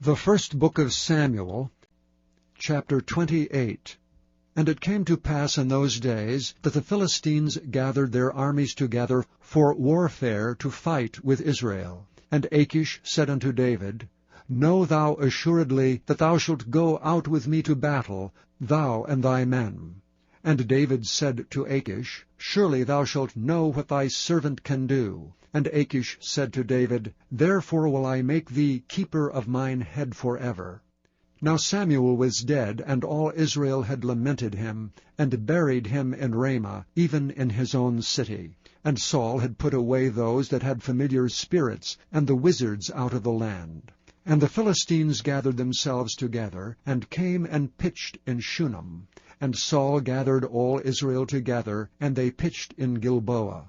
The first book of Samuel, chapter 28. And it came to pass in those days that the Philistines gathered their armies together for warfare to fight with Israel. And Achish said unto David, Know thou assuredly that thou shalt go out with me to battle, thou and thy men. And David said to Achish, Surely thou shalt know what thy servant can do. And Achish said to David, Therefore will I make thee keeper of mine head forever. Now Samuel was dead, and all Israel had lamented him, and buried him in Ramah, even in his own city. And Saul had put away those that had familiar spirits, and the wizards out of the land. And the Philistines gathered themselves together, and came and pitched in Shunem. And Saul gathered all Israel together, and they pitched in Gilboa.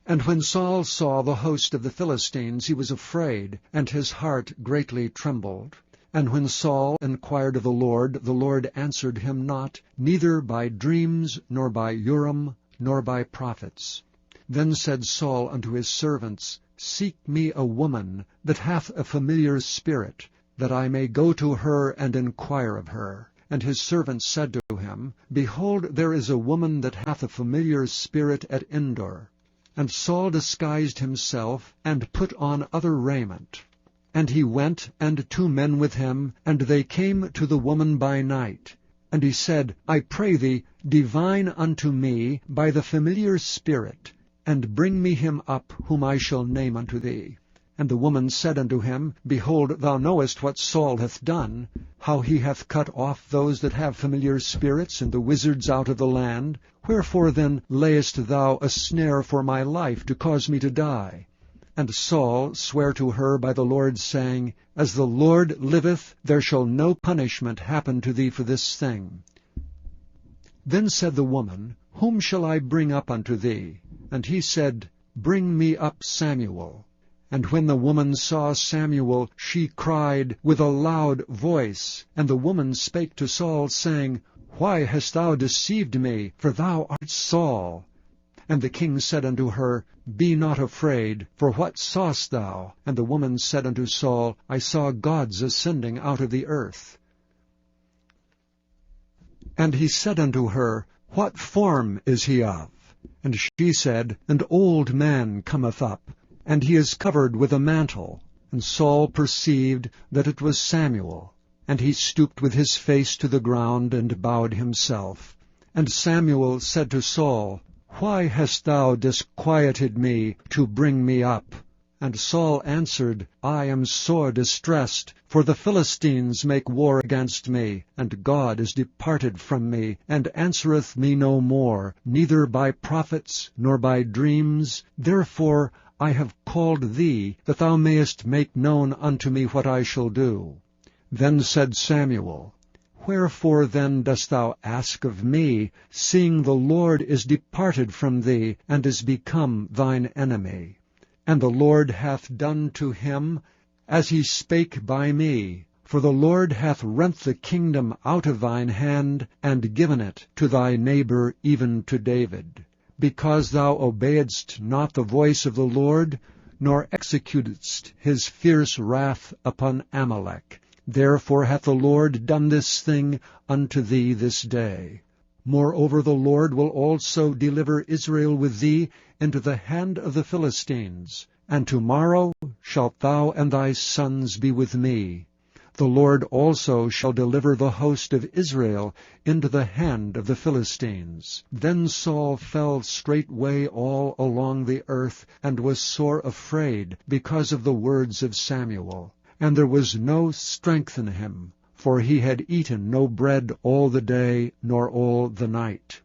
And when Saul saw the host of the Philistines, he was afraid, and his heart greatly trembled. And when Saul inquired of the Lord answered him not, neither by dreams, nor by Urim, nor by prophets. Then said Saul unto his servants, Seek me a woman that hath a familiar spirit, that I may go to her and inquire of her. And his servants said to him, Behold, there is a woman that hath a familiar spirit at Endor. And Saul disguised himself, and put on other raiment. And he went, and 2 men with him, and they came to the woman by night. And he said, I pray thee, divine unto me by the familiar spirit, and bring me him up, whom I shall name unto thee. And the woman said unto him, Behold, thou knowest what Saul hath done, how he hath cut off those that have familiar spirits, and the wizards out of the land. Wherefore then layest thou a snare for my life, to cause me to die? And Saul sware to her by the Lord, saying, As the Lord liveth, there shall no punishment happen to thee for this thing. Then said the woman, Whom shall I bring up unto thee? And he said, Bring me up Samuel. And when the woman saw Samuel, she cried with a loud voice. And the woman spake to Saul, saying, Why hast thou deceived me? For thou art Saul. And the king said unto her, Be not afraid, for what sawest thou? And the woman said unto Saul, I saw gods ascending out of the earth. And he said unto her, What form is he of? And she said, An old man cometh up, and he is covered with a mantle. And Saul perceived that it was Samuel. And he stooped with his face to the ground, and bowed himself. And Samuel said to Saul, Why hast thou disquieted me to bring me up? And Saul answered, I am sore distressed, for the Philistines make war against me, and God is departed from me, and answereth me no more, neither by prophets, nor by dreams. Therefore I have called thee, that thou mayest make known unto me what I shall do. Then said Samuel, Wherefore then dost thou ask of me, seeing the Lord is departed from thee, and is become thine enemy? And the Lord hath done to him as he spake by me. For the Lord hath rent the kingdom out of thine hand, and given it to thy neighbor, even to David. Because thou obeyedst not the voice of the Lord, nor executedst his fierce wrath upon Amalek. Therefore hath the Lord done this thing unto thee this day. Moreover the Lord will also deliver Israel with thee into the hand of the Philistines. And tomorrow shalt thou and thy sons be with me. The Lord also shall deliver the host of Israel into the hand of the Philistines. Then Saul fell straightway all along the earth, and was sore afraid because of the words of Samuel. And there was no strength in him, for he had eaten no bread all the day, nor all the night.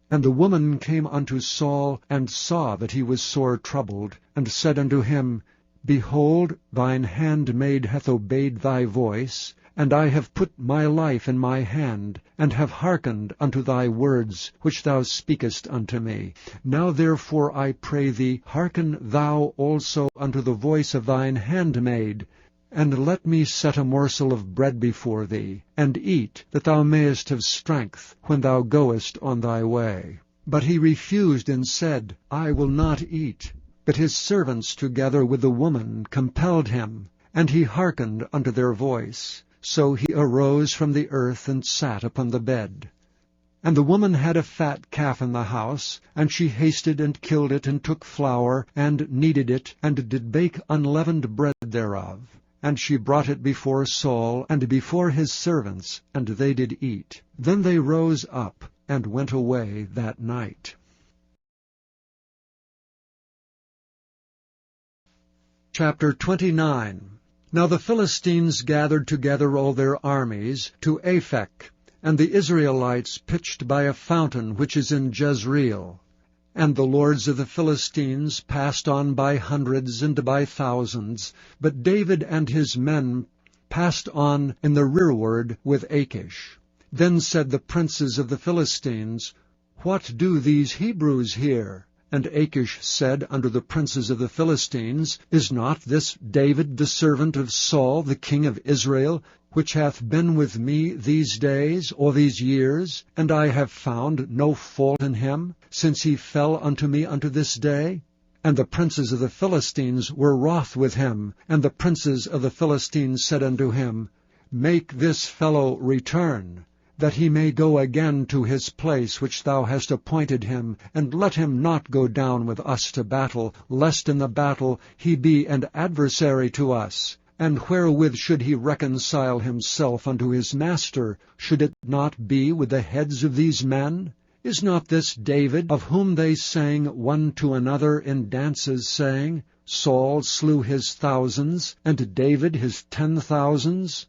And the woman came unto Saul, and saw that he was sore troubled, and said unto him, Behold, thine handmaid hath obeyed thy voice, and I have put my life in my hand, and have hearkened unto thy words, which thou speakest unto me. Now therefore I pray thee, hearken thou also unto the voice of thine handmaid, and let me set a morsel of bread before thee, and eat, that thou mayest have strength when thou goest on thy way. But he refused and said, I will not eat. But his servants together with the woman compelled him, and he hearkened unto their voice. So he arose from the earth, and sat upon the bed. And the woman had a fat calf in the house, and she hasted and killed it, and took flour, and kneaded it, and did bake unleavened bread thereof. And she brought it before Saul, and before his servants, and they did eat. Then they rose up, and went away that night. Chapter 29. Now the Philistines gathered together all their armies to Aphek, and the Israelites pitched by a fountain which is in Jezreel. And the lords of the Philistines passed on by hundreds and by thousands, but David and his men passed on in the rearward with Achish. Then said the princes of the Philistines, What do these Hebrews here? And Achish said unto the princes of the Philistines, Is not this David the servant of Saul the king of Israel, which hath been with me these days, or these years, and I have found no fault in him, since he fell unto me unto this day? And the princes of the Philistines were wroth with him, and the princes of the Philistines said unto him, Make this fellow return, that he may go again to his place which thou hast appointed him, and let him not go down with us to battle, lest in the battle he be an adversary to us. And wherewith should he reconcile himself unto his master? Should it not be with the heads of these men? Is not this David, of whom they sang one to another in dances, saying, Saul slew his thousands, and David his 10,000s?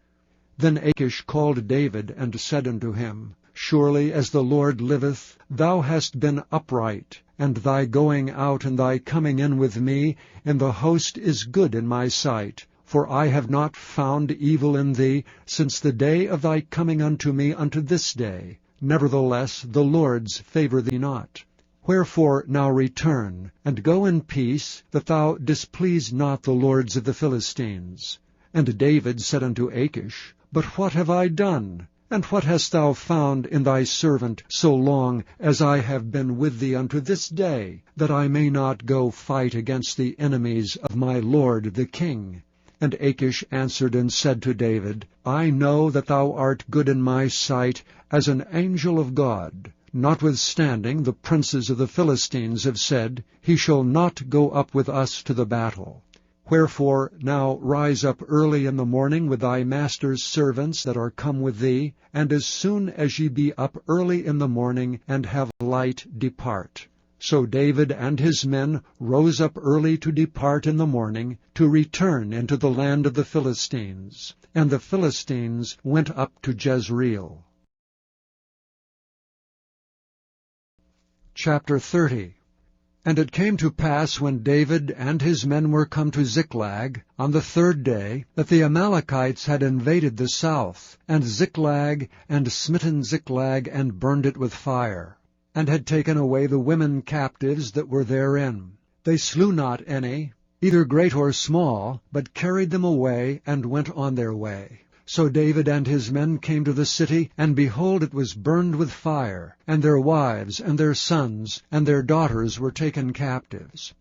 Then Achish called David, and said unto him, Surely as the Lord liveth, thou hast been upright, and thy going out and thy coming in with me in the host is good in my sight. For I have not found evil in thee since the day of thy coming unto me unto this day. Nevertheless the Lord's favour thee not. Wherefore now return, and go in peace, that thou displease not the lords of the Philistines. And David said unto Achish, But what have I done? And what hast thou found in thy servant so long as I have been with thee unto this day, that I may not go fight against the enemies of my lord the king? And Achish answered and said to David, I know that thou art good in my sight as an angel of God. Notwithstanding the princes of the Philistines have said, He shall not go up with us to the battle. Wherefore now rise up early in the morning with thy master's servants that are come with thee, and as soon as ye be up early in the morning and have light, depart. So David and his men rose up early to depart in the morning, to return into the land of the Philistines. And the Philistines went up to Jezreel. Chapter 30. And it came to pass, when David and his men were come to Ziklag, on the 3rd day, that the Amalekites had invaded the south, and Ziklag, and smitten Ziklag, and burned it with fire, and had taken away the women captives that were therein. They slew not any, either great or small, but carried them away, and went on their way. So David and his men came to the city, and behold, it was burned with fire, and their wives, and their sons, and their daughters were taken captives.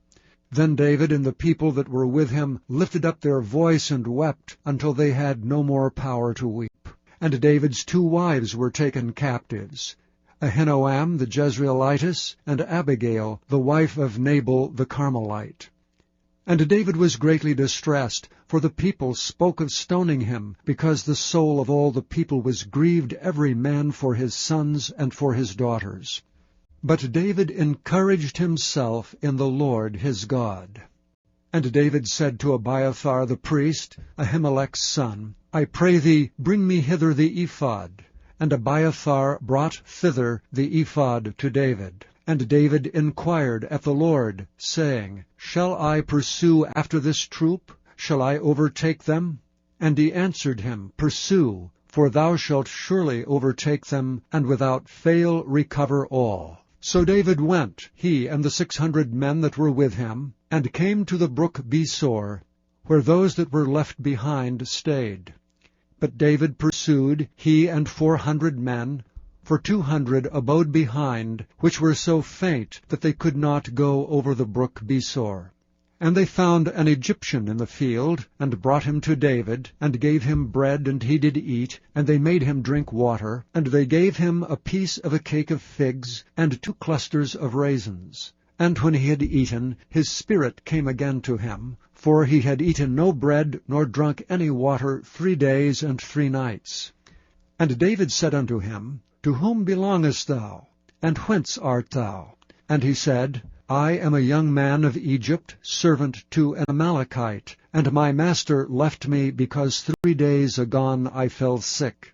Then David and the people that were with him lifted up their voice and wept, until they had no more power to weep. And David's 2 wives were taken captives, Ahinoam the Jezreelitess, and Abigail the wife of Nabal the Carmelite. And David was greatly distressed, for the people spoke of stoning him, because the soul of all the people was grieved, every man for his sons and for his daughters. But David encouraged himself in the Lord his God. And David said to Abiathar the priest, Ahimelech's son, I pray thee, bring me hither the ephod. And Abiathar brought thither the ephod to David. And David inquired at the Lord, saying, Shall I pursue after this troop? Shall I overtake them? And he answered him, Pursue, for thou shalt surely overtake them, and without fail recover all. So David went, he and the 600 men that were with him, and came to the brook Besor, where those that were left behind stayed. But David pursued, he and 400 men, for 200 abode behind, which were so faint that they could not go over the brook Besor. And they found an Egyptian in the field, and brought him to David, and gave him bread, and he did eat, and they made him drink water, and they gave him a piece of a cake of figs, and 2 clusters of raisins. And when he had eaten, his spirit came again to him, for he had eaten no bread, nor drunk any water 3 days and 3 nights. And David said unto him, To whom belongest thou? And whence art thou? And he said, I am a young man of Egypt, servant to an Amalekite, and my master left me because 3 days agone I fell sick.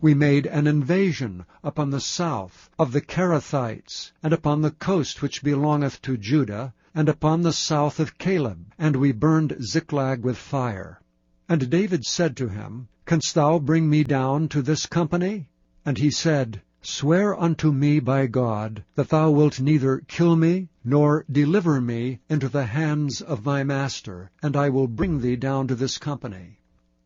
We made an invasion upon the south of the Kerethites, and upon the coast which belongeth to Judah, and upon the south of Caleb, and we burned Ziklag with fire. And David said to him, Canst thou bring me down to this company? And he said, Swear unto me by God, that thou wilt neither kill me, nor deliver me into the hands of my master, and I will bring thee down to this company.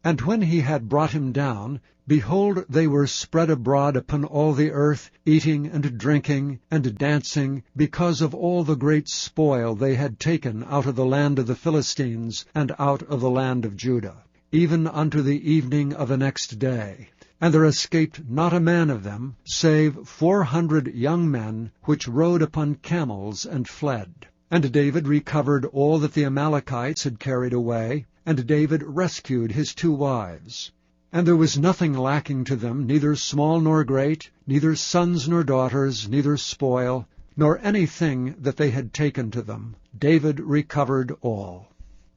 And when he had brought him down, behold, they were spread abroad upon all the earth, eating and drinking and dancing, because of all the great spoil they had taken out of the land of the Philistines, and out of the land of Judah, even unto the evening of the next day. And there escaped not a man of them, save 400 young men, which rode upon camels and fled. And David recovered all that the Amalekites had carried away, and David rescued his 2 wives. And there was nothing lacking to them, neither small nor great, neither sons nor daughters, neither spoil, nor anything that they had taken to them. David recovered all.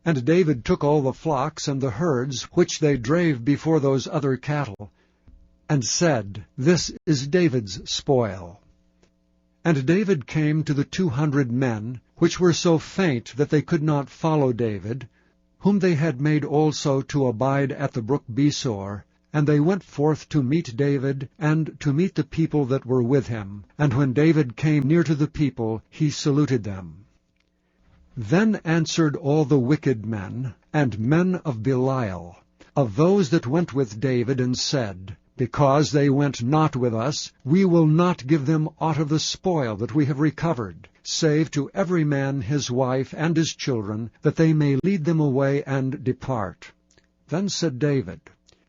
And David took all the flocks and the herds which they drave before those other cattle, and said, This is David's spoil. And David came to the 200 men, which were so faint that they could not follow David, whom they had made also to abide at the brook Besor, and they went forth to meet David, and to meet the people that were with him. And when David came near to the people, he saluted them. Then answered all the wicked men, and men of Belial, of those that went with David, and said, Because they went not with us, we will not give them aught of the spoil that we have recovered, save to every man his wife and his children, that they may lead them away and depart. Then said David,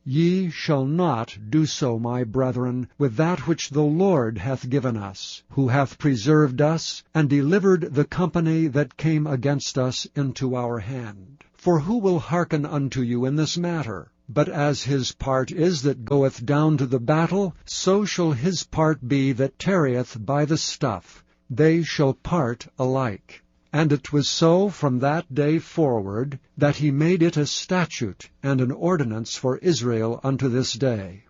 Ye shall not do so, my brethren, with that which the Lord hath given us, who hath preserved us, and delivered the company that came against us into our hand. For who will hearken unto you in this matter? But as his part is that goeth down to the battle, so shall his part be that tarrieth by the stuff. They shall part alike. And it was so from that day forward, that he made it a statute and an ordinance for Israel unto this day.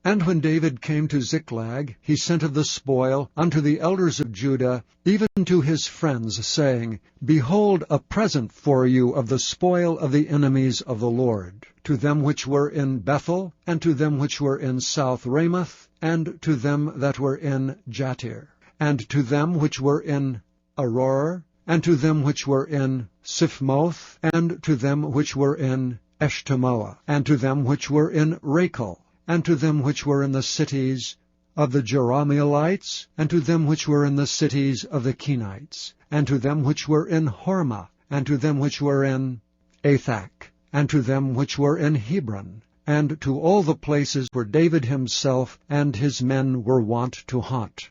And when David came to Ziklag, he sent of the spoil unto the elders of Judah, even to his friends, saying, Behold, a present for you of the spoil of the enemies of the Lord, to them which were in Bethel, and to them which were in South Ramoth, and to them that were in Jattir, and to them which were in Aroer, and to them which were in Siphmoth, and to them which were in Eshtemoa, and to them which were in Rachel, and to them which were in the cities of the Jerahmeelites, and to them which were in the cities of the Kenites, and to them which were in Hormah, and to them which were in Athak, and to them which were in Hebron, and to all the places where David himself and his men were wont to haunt.